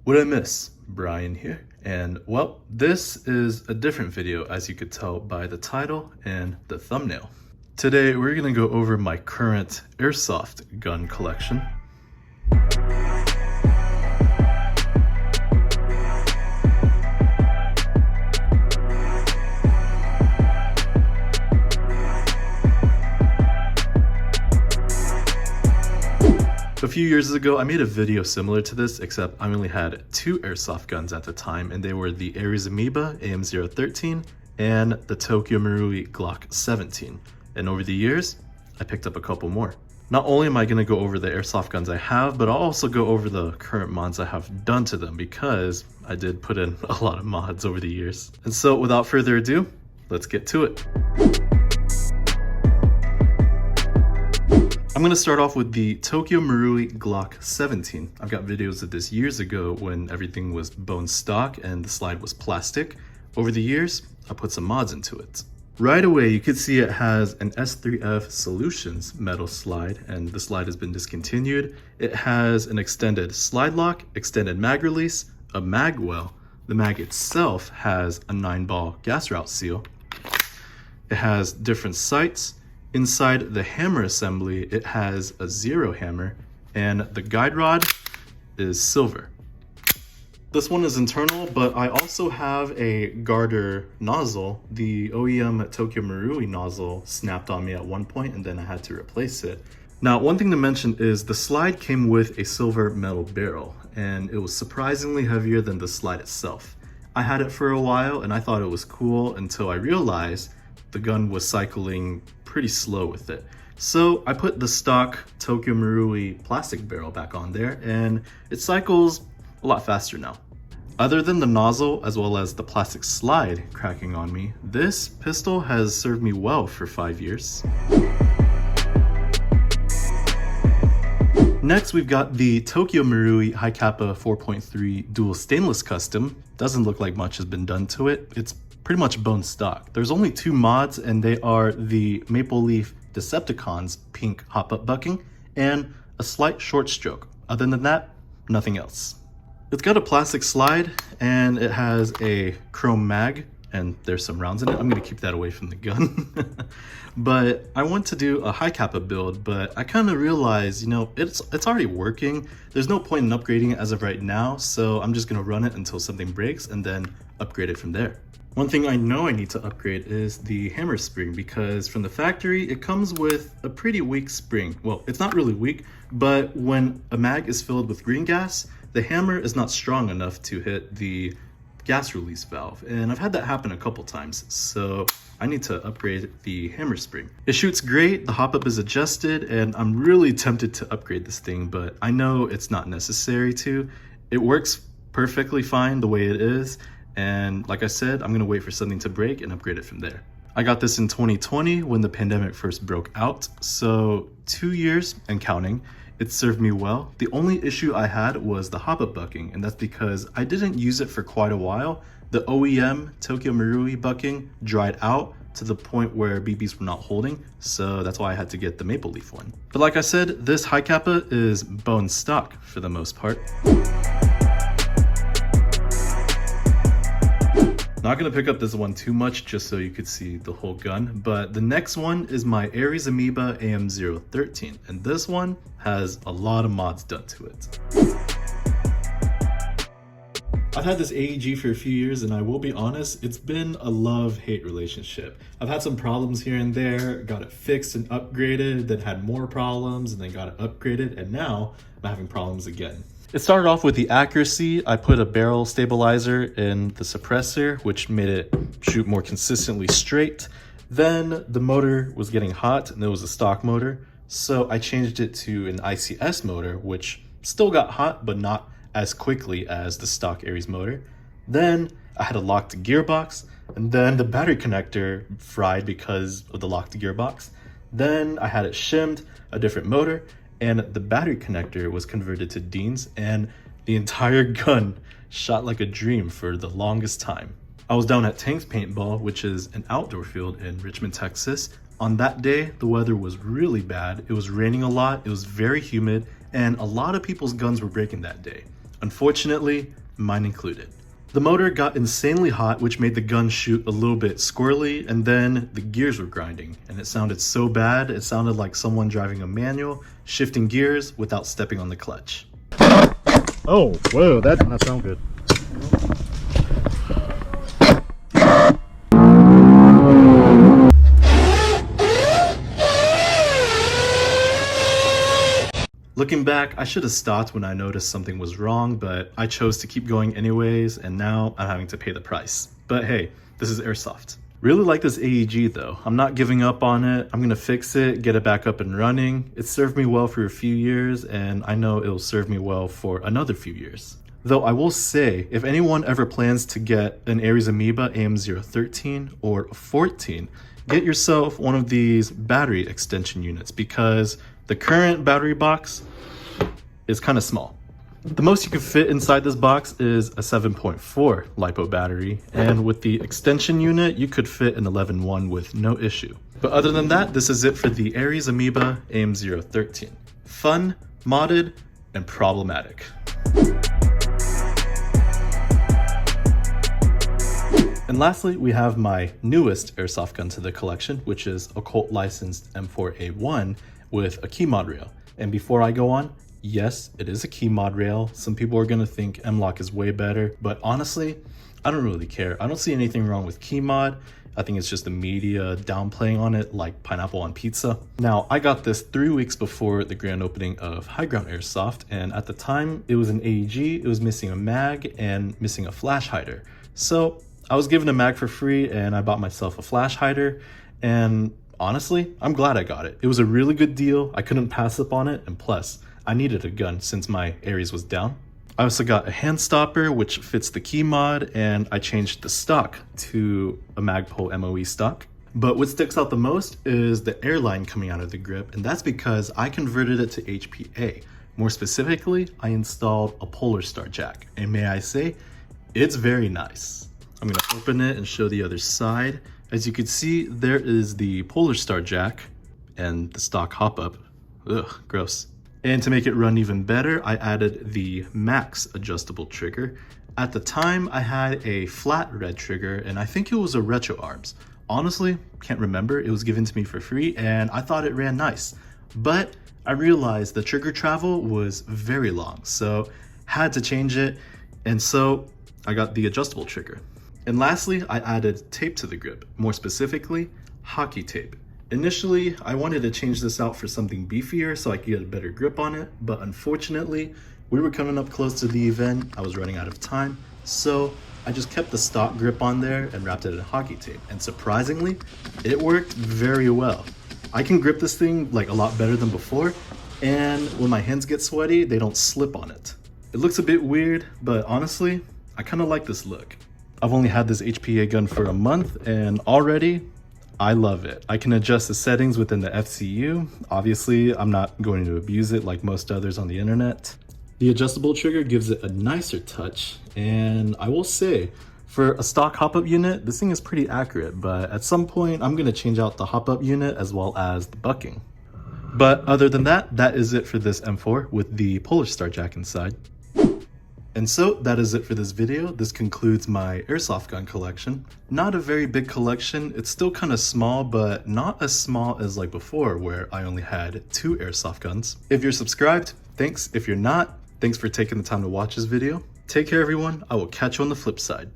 What I miss? Brian here, and well, this is a different video as you could tell by the title and the thumbnail. Today we're gonna go over my current Airsoft gun collection. A few years ago, I made a video similar to this, except I only had two airsoft guns at the time, and they were the Airsoft AM013 and the Tokyo Marui Glock 17. And over the years, I picked up a couple more. Not only am I going to go over the airsoft guns I have, but I'll also go over the current mods I have done to them, because I did put in a lot of mods over the years. And so without further ado, let's get to it. I'm going to start off with the Tokyo Marui Glock 17. I've got videos of this years ago when everything was bone stock and the slide was plastic. Over the years, I put some mods into it. Right away, you can see it has an S3F Solutions metal slide, and the slide has been discontinued. It has an extended slide lock, extended mag release, a mag well. The mag itself has a 9-ball gas route seal. It has different sights. Inside the hammer assembly, it has a 0 hammer, and the guide rod is silver. This one is internal, but I also have a garter nozzle. The OEM Tokyo Marui nozzle snapped on me at one point, and then I had to replace it. Now, one thing to mention is the slide came with a silver metal barrel, and it was surprisingly heavier than the slide itself. I had it for a while, and I thought it was cool until I realized the gun was cycling pretty slow with it. So I put the stock Tokyo Marui plastic barrel back on there, and it cycles a lot faster now. Other than the nozzle as well as the plastic slide cracking on me, this pistol has served me well for 5 years. Next, we've got the Tokyo Marui HiKappa 4.3 dual stainless custom. Doesn't look like much has been done to it. It's pretty much bone stock. There's only 2 mods, and they are the Maple Leaf Decepticons pink hop-up bucking and a slight short stroke. Other than that, nothing else. It's got a plastic slide, and it has a chrome mag, and there's some rounds in it. I'm gonna keep that away from the gun. But I want to do a HiKappa build, but I kind of realized, you know, it's already working. There's no point in upgrading it as of right now, so I'm just gonna run it until something breaks and then upgrade it from there. One thing I know I need to upgrade is the hammer spring, because from the factory, it comes with a pretty weak spring. Well, it's not really weak, but when a mag is filled with green gas, the hammer is not strong enough to hit the gas release valve. And I've had that happen a couple times, so I need to upgrade the hammer spring. It shoots great, the hop-up is adjusted, and I'm really tempted to upgrade this thing, but I know it's not necessary to. It works perfectly fine the way it is. And like I said, I'm gonna wait for something to break and upgrade it from there. I got this in 2020 when the pandemic first broke out, so 2 years and counting. It served me well. The only issue I had was the hop-up bucking, and that's because I didn't use it for quite a while. The OEM Tokyo Marui bucking dried out to the point where BBs were not holding, so that's why I had to get the Maple Leaf one. But like I said, this HiKappa is bone stock for the most part. Not gonna pick up this one too much just so you could see the whole gun, but the next one is my Airsoft AM013, and this one has a lot of mods done to it. I've had this AEG for a few years, and I will be honest, it's been a love-hate relationship. I've had some problems here and there, got it fixed and upgraded, then had more problems, and then got it upgraded, and now I'm having problems again. It started off with the accuracy. I put a barrel stabilizer in the suppressor, which made it shoot more consistently straight. Then the motor was getting hot, and it was a stock motor, so I changed it to an ICS motor, which still got hot, but not as quickly as the stock Aries motor. Then I had a locked gearbox, and then the battery connector fried because of the locked gearbox. Then I had it shimmed, a different motor, and the battery connector was converted to Dean's, and the entire gun shot like a dream for the longest time. I was down at Tank's Paintball, which is an outdoor field in Richmond, Texas. On that day, the weather was really bad. It was raining a lot, it was very humid, and a lot of people's guns were breaking that day. Unfortunately, mine included. The motor got insanely hot, which made the gun shoot a little bit squirrely, and then the gears were grinding, and it sounded so bad, it sounded like someone driving a manual, shifting gears without stepping on the clutch. Oh, whoa, that did not sound good. Looking back, I should have stopped when I noticed something was wrong, but I chose to keep going anyways, and now I'm having to pay the price. But hey, this is Airsoft. Really like this AEG though. I'm not giving up on it. I'm gonna fix it, get it back up and running. It served me well for a few years, and I know it'll serve me well for another few years. Though I will say, if anyone ever plans to get an Ares Amoeba AM013 or 14, get yourself one of these battery extension units, because the current battery box is kind of small. The most you can fit inside this box is a 7.4 LiPo battery, and with the extension unit, you could fit an 11.1 with no issue. But other than that, this is it for the Ares Amoeba AM013. Fun, modded, and problematic. And lastly, we have my newest airsoft gun to the collection, which is Occult licensed M4A1 with a key mod rail. And before I go on, yes, it is a key mod rail. Some people are gonna think M-LOK is way better, but honestly, I don't really care. I don't see anything wrong with key mod. I think it's just the media downplaying on it like pineapple on pizza. Now, I got this 3 weeks before the grand opening of High Ground Airsoft, and at the time, it was an AEG, it was missing a mag and missing a flash hider. So I was given a mag for free and I bought myself a flash hider, and honestly, I'm glad I got it. It was a really good deal. I couldn't pass up on it, and plus, I needed a gun since my Ares was down. I also got a hand stopper, which fits the key mod, and I changed the stock to a Magpul MOE stock. But what sticks out the most is the airline coming out of the grip, and that's because I converted it to HPA. More specifically, I installed a Polar Star jack, and may I say, it's very nice. I'm gonna open it and show the other side. As you can see, there is the Polar Star jack and the stock hop up. Ugh, gross. And to make it run even better, I added the max adjustable trigger. At the time, I had a flat red trigger, and I think it was a Retro Arms. Honestly, can't remember. It was given to me for free, and I thought it ran nice. But I realized the trigger travel was very long, so had to change it, and so I got the adjustable trigger. And lastly, I added tape to the grip, more specifically, hockey tape. Initially, I wanted to change this out for something beefier so I could get a better grip on it, but unfortunately, we were coming up close to the event, I was running out of time, so I just kept the stock grip on there and wrapped it in hockey tape, and surprisingly, it worked very well. I can grip this thing like a lot better than before, and when my hands get sweaty, they don't slip on it. It looks a bit weird, but honestly, I kind of like this look. I've only had this HPA gun for a month, and already, I love it. I can adjust the settings within the FCU. Obviously, I'm not going to abuse it like most others on the internet. The adjustable trigger gives it a nicer touch, and I will say, for a stock hop-up unit, this thing is pretty accurate, but at some point, I'm gonna change out the hop-up unit as well as the bucking. But other than that, that is it for this M4 with the Polar Star jack inside. And so that is it for this video. This concludes my airsoft gun collection. Not a very big collection. It's still kind of small, but not as small as like before where I only had 2 airsoft guns. If you're subscribed, thanks. If you're not, thanks for taking the time to watch this video. Take care everyone. I will catch you on the flip side.